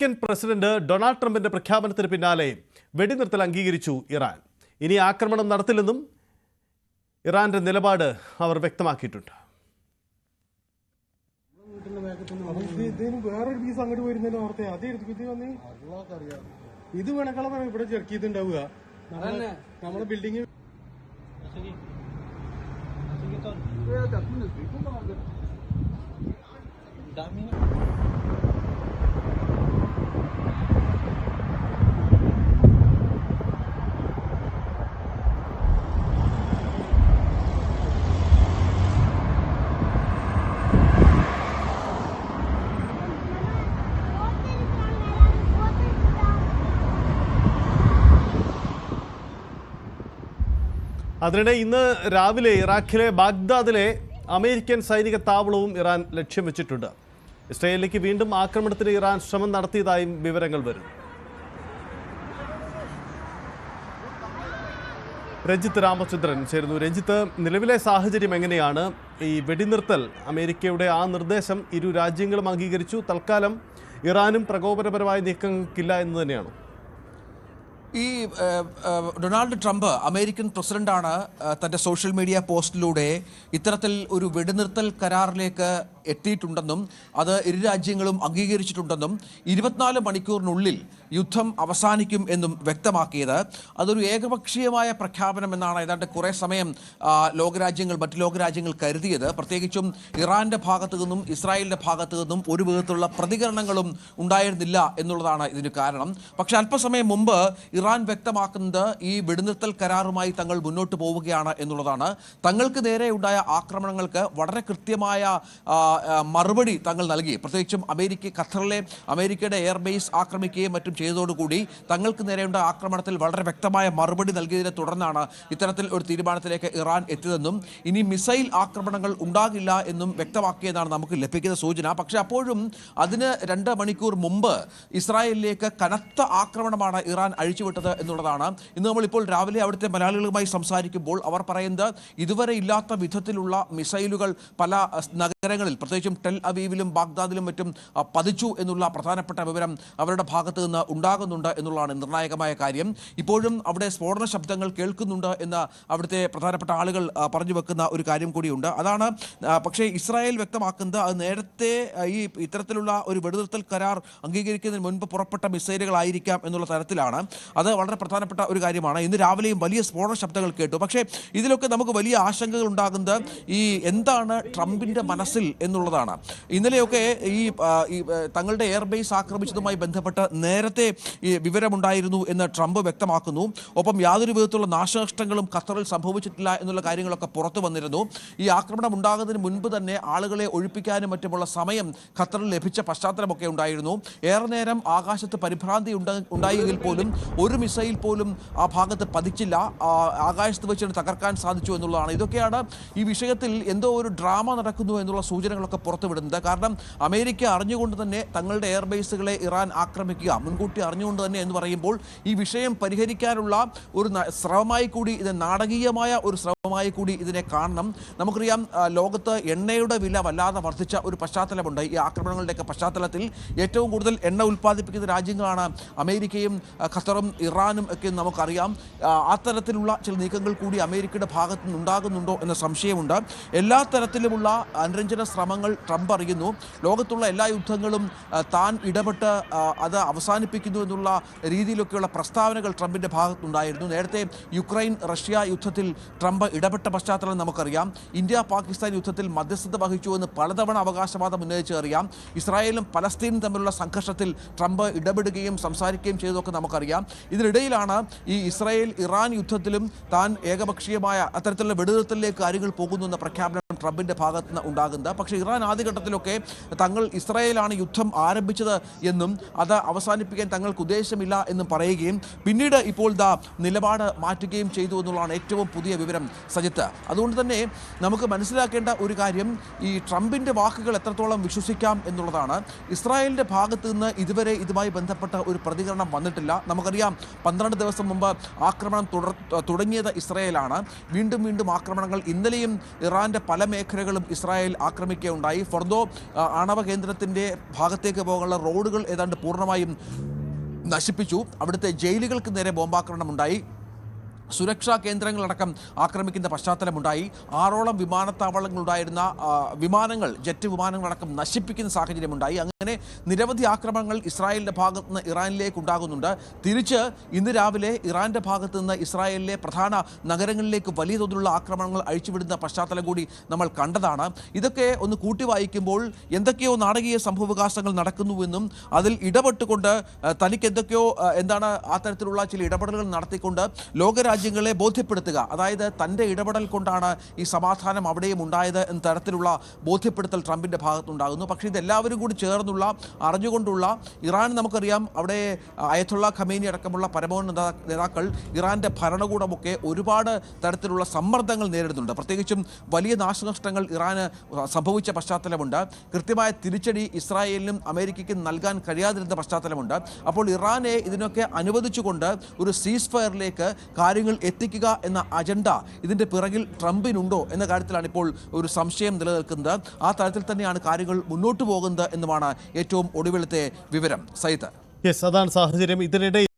American president Donald ട്രംപിന്റെ പ്രഖ്യാപനത്തിന് പിന്നാലെ വെടിനിർത്തൽ അംഗീകരിച്ചു ഇറാൻ. ഇനി ആക്രമണം നടത്തില്ലെന്നും ഇറാന്റെ നിലപാട് അവർ വ്യക്തമാക്കിയിട്ടുണ്ട്. ഇത് വേണക്കളാണ് ഇവിടെ ചെക്ക് ചെയ്തിട്ടുണ്ടാവുക. നമ്മുടെ ബിൽഡിംഗ് അതിനിടെ ഇന്ന് രാവിലെ ഇറാഖിലെ ബാഗ്ദാദിലെ അമേരിക്കൻ സൈനിക താവളവും ഇറാൻ ലക്ഷ്യം വെച്ചിട്ടുണ്ട്. ഇസ്രായേലിലേക്ക് വീണ്ടും ആക്രമണത്തിന് ഇറാൻ ശ്രമം നടത്തിയതായും വിവരങ്ങൾ വരുന്നു. രഞ്ജിത്ത് രാമചന്ദ്രൻ ചേരുന്നു. രഞ്ജിത്ത്, നിലവിലെ സാഹചര്യം എങ്ങനെയാണ്? ഈ വെടിനിർത്തൽ അമേരിക്കയുടെ ആ നിർദ്ദേശം ഇരു രാജ്യങ്ങളും അംഗീകരിച്ചു. തൽക്കാലം ഇറാനും പ്രകോപനപരമായ നീക്കങ്ങൾക്കില്ല എന്ന് തന്നെയാണോ? ഈ ഡൊണാൾഡ് ട്രംപ് അമേരിക്കൻ പ്രസിഡന്റാണ് തൻ്റെ സോഷ്യൽ മീഡിയ പോസ്റ്റിലൂടെ ഇത്തരത്തിൽ ഒരു വെടിനിർത്തൽ കരാറിലേക്ക് എത്തിയിട്ടുണ്ടെന്നും അത് ഇരു രാജ്യങ്ങളും അംഗീകരിച്ചിട്ടുണ്ടെന്നും 24 മണിക്കൂറിനുള്ളിൽ യുദ്ധം അവസാനിക്കും എന്നും വ്യക്തമാക്കിയത്. അതൊരു ഏകപക്ഷീയമായ പ്രഖ്യാപനം എന്നാണ് ഏതാണ്ട് കുറേ സമയം മറ്റു ലോകരാജ്യങ്ങൾ കരുതിയത്. പ്രത്യേകിച്ചും ഇറാന്റെ ഭാഗത്തു നിന്നും ഇസ്രായേലിൻ്റെ ഭാഗത്തു നിന്നും ഒരു വിധത്തിലുള്ള പ്രതികരണങ്ങളും ഉണ്ടായിരുന്നില്ല എന്നുള്ളതാണ് ഇതിന് കാരണം. പക്ഷെ അല്പസമയം മുമ്പ് ഇറാൻ വ്യക്തമാക്കുന്നത് ഈ വെടിനിർത്തൽ കരാറുമായി തങ്ങൾ മുന്നോട്ട് പോവുകയാണ് എന്നുള്ളതാണ്. തങ്ങൾക്ക് നേരെ ഉണ്ടായ ആക്രമണങ്ങൾക്ക് വളരെ കൃത്യമായ മറുപടി തങ്ങൾ നൽകി. പ്രത്യേകിച്ചും ഖത്തറിലെ അമേരിക്കയുടെ എയർബേസ് ആക്രമിക്കുകയും മറ്റും ചെയ്തതോടുകൂടി തങ്ങൾക്ക് നേരെയുണ്ടായ ആക്രമണത്തിൽ വളരെ വ്യക്തമായ മറുപടി നൽകിയതിനെ തുടർന്നാണ് ഇത്തരത്തിൽ ഒരു തീരുമാനത്തിലേക്ക് ഇറാൻ എത്തിയതെന്നും ഇനി മിസൈൽ ആക്രമണങ്ങൾ ഉണ്ടാകില്ല എന്നും വ്യക്തമാക്കിയതാണ് നമുക്ക് ലഭിക്കുന്ന സൂചന. പക്ഷേ അപ്പോഴും അതിന് 2 മണിക്കൂർ മുമ്പ് ഇസ്രായേലിലേക്ക് കനത്ത ആക്രമണമാണ് ഇറാൻ അഴിച്ചുവിട്ടത് എന്നുള്ളതാണ്. ഇന്ന് നമ്മളിപ്പോൾ രാവിലെ അവിടുത്തെ മലയാളികളുമായി സംസാരിക്കുമ്പോൾ അവർ പറയുന്നത് ഇതുവരെ ഇല്ലാത്ത വിധത്തിലുള്ള മിസൈലുകൾ പല നഗരങ്ങളിൽ പ്രത്യേകിച്ചും ടെൽ അവീവിലും ബാഗ്ദാദിലും മറ്റും പതിച്ചു എന്നുള്ള പ്രധാനപ്പെട്ട വിവരം അവരുടെ ഭാഗത്ത് നിന്ന് ഉണ്ടാകുന്നുണ്ട് എന്നുള്ളതാണ് നിർണായകമായ കാര്യം. ഇപ്പോഴും അവിടെ സ്ഫോടന ശബ്ദങ്ങൾ കേൾക്കുന്നുണ്ട് എന്ന് അവിടുത്തെ പ്രധാനപ്പെട്ട ആളുകൾ പറഞ്ഞു വെക്കുന്ന ഒരു കാര്യം കൂടിയുണ്ട്. അതാണ് പക്ഷേ ഇസ്രായേൽ വ്യക്തമാക്കുന്നത് അത് നേരത്തെ ഈ ഇത്തരത്തിലുള്ള ഒരു വെടിനിർത്തൽ കരാർ അംഗീകരിക്കുന്നതിന് മുൻപ് പുറപ്പെട്ട മിസൈലുകളായിരിക്കാം എന്നുള്ള തരത്തിലാണ്. അത് വളരെ പ്രധാനപ്പെട്ട ഒരു കാര്യമാണ്. ഇന്ന് രാവിലെയും വലിയ സ്ഫോടന ശബ്ദങ്ങൾ കേട്ടു. പക്ഷേ ഇതിലൊക്കെ നമുക്ക് വലിയ ആശങ്കകൾ ഉണ്ടാകുന്നത് ഈ എന്താണ് ട്രംപിൻ്റെ മനസ്സിൽ എന്നുള്ളതാണ്. ഇന്നലെയൊക്കെ ഈ തങ്ങളുടെ എയർബേസ് ആക്രമിച്ചതുമായി ബന്ധപ്പെട്ട് നേരത്തെ ഈ വിവരമുണ്ടായിരുന്നു എന്ന് ട്രംപ് വ്യക്തമാക്കുന്നു. ഒപ്പം യാതൊരു വിധത്തിലുള്ള നാശനഷ്ടങ്ങളും ഖത്തറിൽ സംഭവിച്ചിട്ടില്ല എന്നുള്ള കാര്യങ്ങളൊക്കെ പുറത്തു വന്നിരുന്നു. ഈ ആക്രമണം ഉണ്ടാകുന്നതിന് മുൻപ് തന്നെ ആളുകളെ ഒഴിപ്പിക്കാനും മറ്റുമുള്ള സമയം ഖത്തറിൽ ലഭിച്ച പശ്ചാത്തലമൊക്കെ ഉണ്ടായിരുന്നു. ഏറെ നേരം ആകാശത്ത് പരിഭ്രാന്തി ഉണ്ടായെങ്കിൽ പോലും ഒരു മിസൈൽ പോലും ആ ഭാഗത്ത് പതിച്ചില്ല. ആകാശത്ത് വെച്ച് തകർക്കാൻ സാധിച്ചു എന്നുള്ളതാണ്. ഇതൊക്കെയാണ് ഈ വിഷയത്തിൽ എന്തോ ഒരു ഡ്രാമ നടക്കുന്നു എന്നുള്ള സൂചനകളൊക്കെ പുറത്തുവിടുന്നത്. കാരണം അമേരിക്ക അറിഞ്ഞുകൊണ്ട് തന്നെ തങ്ങളുടെ എയർബേസുകളെ ഇറാൻ ആക്രമിക്കുക മുൻകൂട്ടി അറിഞ്ഞുകൊണ്ട് തന്നെ എന്ന് പറയുമ്പോൾ ഈ വിഷയം പരിഹരിക്കാനുള്ള ഒരു ശ്രമമായി കൂടി ഇത് നാടകീയമായ ഒരു ശ്രമമായി കൂടി ഇതിനെ കാണണം. നമുക്കറിയാം ലോകത്ത് എണ്ണയുടെ വില വല്ലാതെ വർദ്ധിച്ച ഒരു പശ്ചാത്തലമുണ്ട്. ഈ ആക്രമണങ്ങളുടെയൊക്കെ പശ്ചാത്തലത്തിൽ ഏറ്റവും കൂടുതൽ എണ്ണ ഉൽപ്പാദിപ്പിക്കുന്ന രാജ്യങ്ങളാണ് അമേരിക്കയും ഖത്തറും ഇറാനും ഒക്കെ നമുക്കറിയാം. അത്തരത്തിലുള്ള ചില നീക്കങ്ങൾ കൂടി അമേരിക്കയുടെ ഭാഗത്തു നിന്നുണ്ടാകുന്നുണ്ടോ എന്ന സംശയമുണ്ട്. എല്ലാ തരത്തിലുമുള്ള അനുരഞ്ജന ശ്രമങ്ങൾ ട്രംപ് അറിയുന്നു. ലോകത്തുള്ള എല്ലാ യുദ്ധങ്ങളും താൻ ഇടപെട്ട് അത് അവസാനിപ്പിക്കുന്നു എന്നുള്ള രീതിയിലൊക്കെയുള്ള പ്രസ്താവനകൾ ട്രംപിൻ്റെ ഭാഗത്തുണ്ടായിരുന്നു. നേരത്തെ യുക്രൈൻ റഷ്യ യുദ്ധത്തിൽ ട്രംപ് ഇടപെട്ട പശ്ചാത്തലം നമുക്കറിയാം. ഇന്ത്യ പാകിസ്ഥാൻ യുദ്ധത്തിൽ മധ്യസ്ഥത വഹിച്ചു എന്ന് പലതവണ അവകാശവാദം ഉന്നയിച്ച് അറിയാം. ഇസ്രായേലും പലസ്തീനും തമ്മിലുള്ള സംഘർഷത്തിൽ ട്രംപ് ഇടപെടുകയും സംസാരിക്കുകയും ചെയ്തതൊക്കെ നമുക്കറിയാം. ഇതിനിടയിലാണ് ഈ ഇസ്രായേൽ ഇറാൻ യുദ്ധത്തിലും താൻ ഏകപക്ഷീയമായ അത്തരത്തിലുള്ള വെടിനിർത്തലിലേക്ക് കാര്യങ്ങൾ പോകുന്നു എന്ന പ്രഖ്യാപനം ട്രംപിൻ്റെ ഭാഗത്ത് നിന്ന് ഉണ്ടാകുന്നത്. പക്ഷേ ഇറാൻ ആദ്യഘട്ടത്തിലൊക്കെ തങ്ങൾ ഇസ്രായേലാണ് യുദ്ധം ആരംഭിച്ചത് എന്നും അത് അവസാനിപ്പിക്കാൻ തങ്ങൾക്ക് ഉദ്ദേശമില്ല എന്നും പറയുകയും പിന്നീട് ഇപ്പോൾ നിലപാട് മാറ്റുകയും ചെയ്തു എന്നുള്ളതാണ് ഏറ്റവും പുതിയ വിവരം സജിത്ത്. അതുകൊണ്ട് തന്നെ നമുക്ക് മനസ്സിലാക്കേണ്ട ഒരു കാര്യം ഈ ട്രംപിൻ്റെ വാക്കുകൾ എത്രത്തോളം വിശ്വസിക്കാം എന്നുള്ളതാണ്. ഇസ്രായേലിൻ്റെ ഭാഗത്ത് നിന്ന് ഇതുവരെ ഇതുമായി ബന്ധപ്പെട്ട ഒരു പ്രതികരണം വന്നിട്ടില്ല. നമുക്കറിയാം 12 ദിവസം മുമ്പ് ആക്രമണം തുടങ്ങിയത് ഇസ്രായേലാണ്. വീണ്ടും ആക്രമണങ്ങൾ ഇന്നലെയും ഇറാൻ്റെ പല മേഖലകളും ഇസ്രായേൽ ആക്രമിക്കുകയുണ്ടായി. ഫൊർദോ ആണവ കേന്ദ്രത്തിൻ്റെ ഭാഗത്തേക്ക് പോകാനുള്ള റോഡുകൾ ഏതാണ്ട് പൂർണ്ണമായും നശിപ്പിച്ചു. അവിടുത്തെ ജയിലുകൾക്ക് നേരെ ബോംബാക്രമണമുണ്ടായി. സുരക്ഷാ കേന്ദ്രങ്ങളടക്കം ആക്രമിക്കുന്ന പശ്ചാത്തലമുണ്ടായി. 6ഓളം വിമാനത്താവളങ്ങളുണ്ടായിരുന്ന വിമാനങ്ങൾ, ജെറ്റ് വിമാനങ്ങളടക്കം നശിപ്പിക്കുന്ന സാഹചര്യമുണ്ടായി. അങ്ങനെ നിരവധി ആക്രമണങ്ങൾ ഇസ്രായേലിൻ്റെ ഭാഗത്ത് നിന്ന് ഇറാനിലേക്ക് ഉണ്ടാകുന്നുണ്ട്. തിരിച്ച് ഇന്ന് രാവിലെ ഇറാൻ്റെ ഭാഗത്ത് നിന്ന് ഇസ്രായേലിലെ പ്രധാന നഗരങ്ങളിലേക്ക് വലിയ തോതിലുള്ള ആക്രമണങ്ങൾ അഴിച്ചുവിടുന്ന പശ്ചാത്തലം കൂടി നമ്മൾ കണ്ടതാണ്. ഇതൊക്കെ ഒന്ന് കൂട്ടി വായിക്കുമ്പോൾ എന്തൊക്കെയോ നാടകീയ സംഭവവികാസങ്ങൾ നടക്കുന്നുവെന്നും അതിൽ ഇടപെട്ടുകൊണ്ട് തനിക്ക് എന്തൊക്കെയോ എന്താണ് ആ തരത്തിലുള്ള ചില ഇടപെടലുകൾ നടത്തിക്കൊണ്ട് ലോകരാജ്യങ്ങളെ ബോധ്യപ്പെടുത്തുക, അതായത് തൻ്റെ ഇടപെടൽ കൊണ്ടാണ് ഈ സമാധാനം അവിടെയും ഉണ്ടായത് എന്ന തരത്തിലുള്ള ബോധ്യപ്പെടുത്തൽ ട്രംപിൻ്റെ ഭാഗത്തുണ്ടാകുന്നു. പക്ഷേ ഇതെല്ലാവരും കൂടി ചേർന്നുള്ള അറിഞ്ഞുകൊണ്ടുള്ള ഇറാൻ, നമുക്കറിയാം അവിടെ അയത്തുള്ള ഖമേനി അടക്കമുള്ള പരമോന്നത നേതാക്കൾ, ഇറാൻ്റെ ഭരണകൂടമൊക്കെ ഒരുപാട് തരത്തിലുള്ള സമ്മർദ്ദങ്ങൾ നേരിടുന്നുണ്ട്. പ്രത്യേകിച്ചും വലിയ നാശനഷ്ടങ്ങൾ ഇറാന് സംഭവിച്ച പശ്ചാത്തലമുണ്ട്. കൃത്യമായ തിരിച്ചടി ഇസ്രായേലിനും അമേരിക്കയ്ക്കും നൽകാൻ കഴിയാതിരുന്ന പശ്ചാത്തലമുണ്ട്. അപ്പോൾ ഇറാനെ ഇതിനൊക്കെ അനുവദിച്ചുകൊണ്ട് ഒരു സീസ് ഫയറിലേക്ക് കാര്യങ്ങൾ എത്തിക്കുക എന്ന അജണ്ട ഇതിൻ്റെ പിറകിൽ ട്രംപിനുണ്ടോ എന്ന കാര്യത്തിലാണ് ഇപ്പോൾ ഒരു സംശയം നിലനിൽക്കുന്നത്. ആ തരത്തിൽ തന്നെയാണ് കാര്യങ്ങൾ മുന്നോട്ട് പോകുന്നത് എന്നുമാണ് ഏറ്റവും ഒടുവിലത്തെ വിവരം. സയ്യിദ്, യെസ്, അതാണ് സാഹചര്യം. ഇതിനിടെ